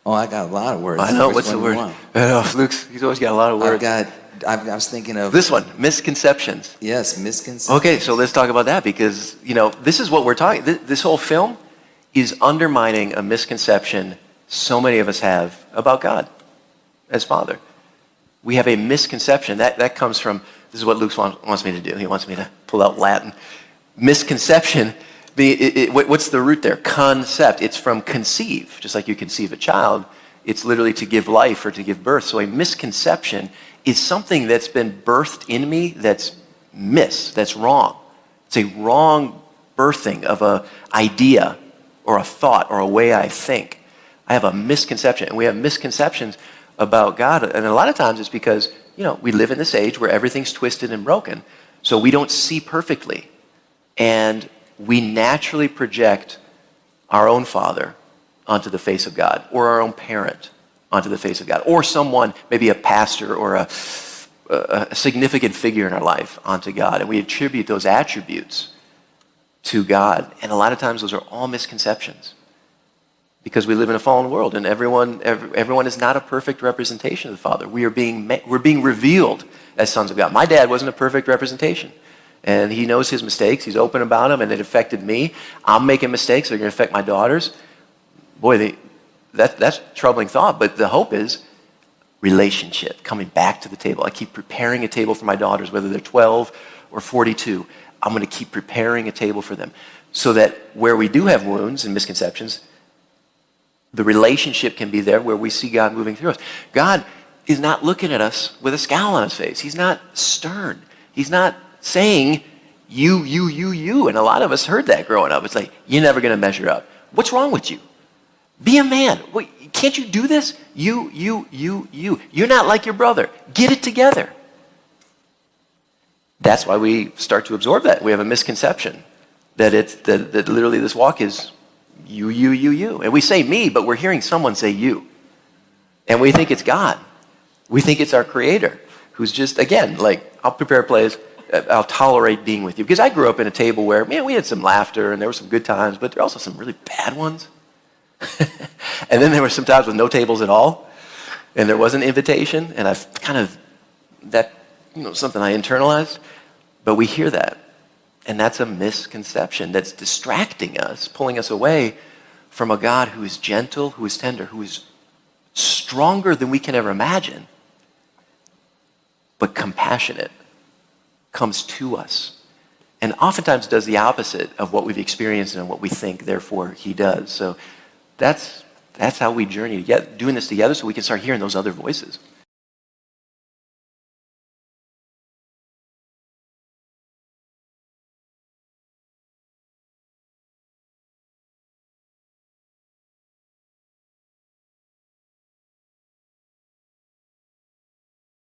Oh, I got a lot of words. I know, Which what's the one do you word? want? I know, Luke's, he's always got a lot of words. I was thinking of This one, misconceptions. Yes, misconceptions. Okay, so let's talk about that because, this is what we're talking, this whole film is undermining a misconception so many of us have about God as Father. We have a misconception. That comes from, this is what Luke wants me to do. He wants me to pull out Latin. Misconception, what's the root there? Concept. It's from conceive, just like you conceive a child. It's literally to give life or to give birth. So a misconception is something that's been birthed in me that's that's wrong. It's a wrong birthing of an idea or a thought or a way I think. I have a misconception, and we have misconceptions about God. And a lot of times it's because, we live in this age where everything's twisted and broken, so we don't see perfectly. And we naturally project our own father onto the face of God, or our own parent onto the face of God, or someone, maybe a pastor or a significant figure in our life onto God. And we attribute those attributes to God. And a lot of times those are all misconceptions because we live in a fallen world and everyone is not a perfect representation of the Father. We're being revealed as sons of God. My dad wasn't a perfect representation. And he knows his mistakes. He's open about them, and it affected me. I'm making mistakes. They're going to affect my daughters. Boy, that's a troubling thought. But the hope is relationship, coming back to the table. I keep preparing a table for my daughters, whether they're 12 or 42. I'm going to keep preparing a table for them so that where we do have wounds and misconceptions, the relationship can be there where we see God moving through us. God is not looking at us with a scowl on his face. He's not stern. He's not saying, you. And a lot of us heard that growing up. It's like, you're never going to measure up. What's wrong with you? Be a man. Wait, can't you do this? You. You're not like your brother. Get it together. That's why we start to absorb that. We have a misconception that that literally this walk is you. And we say me, but we're hearing someone say you. And we think it's God. We think it's our Creator who's just, again, like, I'll prepare plays. I'll tolerate being with you. Because I grew up in a table where, we had some laughter and there were some good times, but there were also some really bad ones. And then there were some times with no tables at all, and there was an invitation, and I've kind of, something I internalized, but we hear that. And that's a misconception that's distracting us, pulling us away from a God who is gentle, who is tender, who is stronger than we can ever imagine, but compassionate, comes to us. And oftentimes does the opposite of what we've experienced and what we think, therefore, he does. So that's how we journey together, doing this together so we can start hearing those other voices.